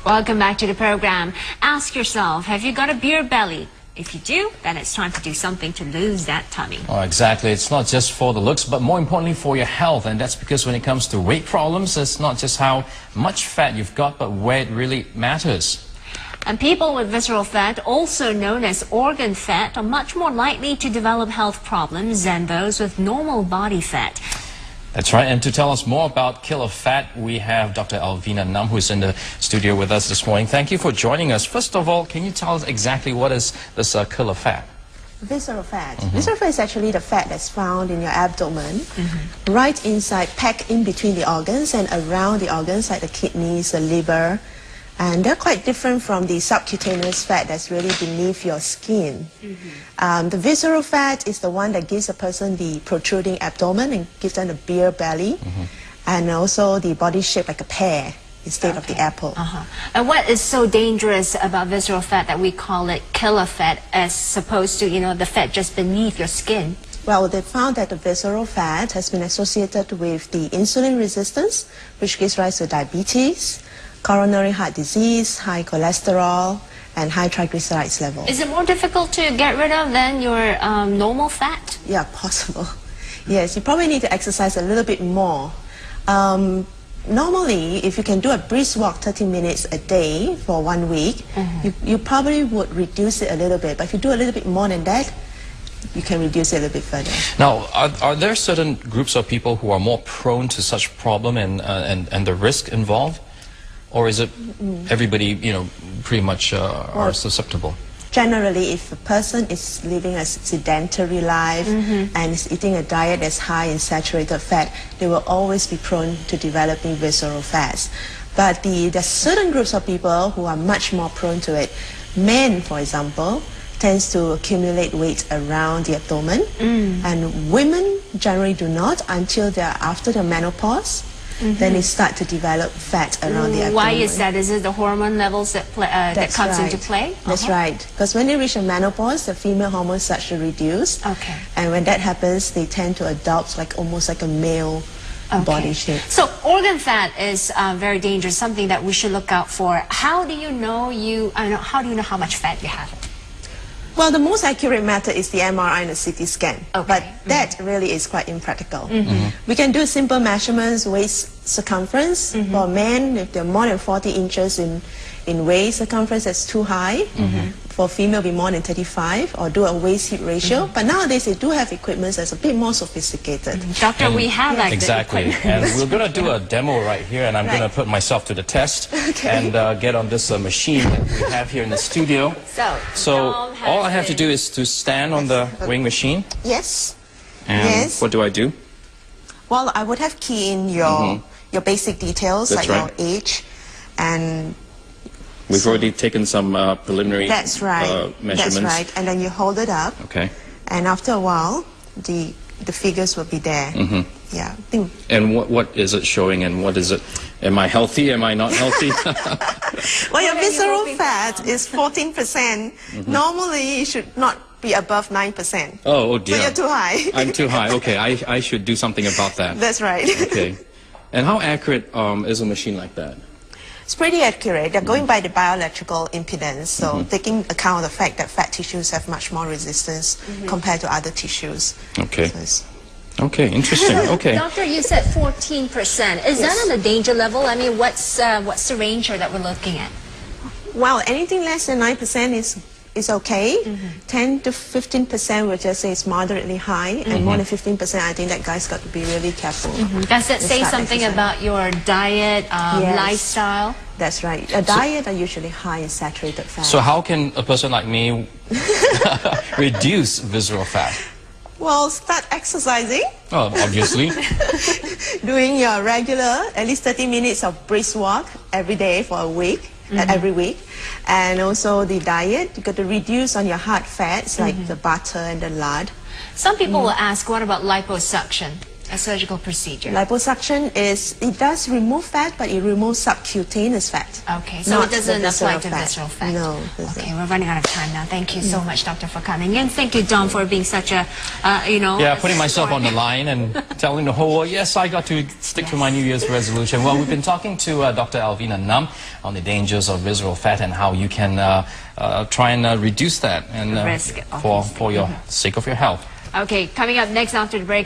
Welcome back to the program. Ask yourself, have you got a beer belly? If you do, then it's time to do something to lose that tummy. Oh, exactly. It's not just for the looks, but more importantly for your health. And that's because when it comes to weight problems, it's not just how much fat you've got, but where it really matters. And people with visceral fat, also known as organ fat, are much more likely to develop health problems than those with normal body fat. That's right. And to tell us more about killer fat, we have Dr. Alvina Nam, who's in the studio with us this morning. Thank you for joining us. First of all, can you tell us exactly what is this killer fat? Visceral fat. Visceral fat is actually the fat that's found in your abdomen, right inside, packed in between the organs and around the organs like the kidneys, the liver. And they're quite different from the subcutaneous fat that's really beneath your skin. The visceral fat is the one that gives a person the protruding abdomen and gives them a beer belly, and also the body shape like a pear instead of the apple. And what is so dangerous about visceral fat that we call it killer fat as opposed to, the fat just beneath your skin? Well, they found that the visceral fat has been associated with the insulin resistance, which gives rise to diabetes, coronary heart disease, high cholesterol, and high triglycerides level. Is it more difficult to get rid of than your normal fat? Yeah, possible. Yes, you probably need to exercise a little bit more. Normally, if you can do a brisk walk 30 minutes a day for 1 week, you probably would reduce it a little bit. But if you do a little bit more than that, you can reduce it a little bit further. Now, are there certain groups of people who are more prone to such problem and the risk involved? Or is it everybody, pretty much are susceptible? Generally, if a person is living a sedentary life and is eating a diet that's high in saturated fat, they will always be prone to developing visceral fats. But there's certain groups of people who are much more prone to it. Men, for example, tends to accumulate weight around the abdomen, and women generally do not until they're after the menopause. Then they start to develop fat around the abdomen. Why is that? Is it the hormone levels that comes into play? That's right. Because when they reach the menopause, the female hormones start to reduce. And when that happens, they tend to adopt almost like a male body shape. So organ fat is very dangerous, something that we should look out for. How do you know how do you know how much fat you have? Well, the most accurate method is the MRI and the CT scan, but that really is quite impractical. We can do simple measurements, waist circumference. For men, if they're more than 40 inches in waist circumference, that's too high. For female, be more than 35, or do a waist-hip ratio. But nowadays, they do have equipment that's a bit more sophisticated. Doctor, we have that exactly, and we're going to do a demo right here, and I'm going to put myself to the test and get on this machine that we have here in the studio. So all I have to do is to stand on the weighing machine. Yes. And what do I do? Well, I would have key in your basic details, like your age and... We've already taken some preliminary measurements. That's right. And then you hold it up. Okay. And after a while, the figures will be there. Yeah. And what is it showing, and what is it? Am I healthy? Am I not healthy? Well, your visceral fat is 14%. Normally, it should not be above 9%. Oh dear. So you're too high. I'm too high. Okay, I should do something about that. That's right. Okay. And how accurate is a machine like that? It's pretty accurate. They're going by the bioelectrical impedance, so taking account of the fact that fat tissues have much more resistance compared to other tissues. Okay. Okay, interesting. Okay. Doctor, you said 14%. Is that on the danger level? I mean, what's the range that we're looking at? Well, anything less than 9% is okay. 10 to 15% would just say it's moderately high, and more than 15%, I think that guy's got to be really careful. Does it say something about your diet, lifestyle? That's right. A diet are usually high in saturated fat. So how can a person like me reduce visceral fat? Well, start exercising. Oh, obviously. Doing your regular, at least 30 minutes of brisk walk every day for a week. Every week. And also the diet, you got to reduce on your hard fats like the butter and the lard. Some people will ask, what about liposuction? A surgical procedure. Liposuction it does remove fat, but it removes subcutaneous fat. Okay, so it doesn't apply to visceral fat. No. Okay, we're running out of time now. Thank you so much, Doctor, for coming in. Thank you, Dom, for being such a, putting myself on the line and telling the whole world, yes, I got to stick to my New Year's resolution. Well, we've been talking to Dr. Alvina Nam on the dangers of visceral fat and how you can try and reduce that and risk, for your sake of your health. Okay, coming up next after the break.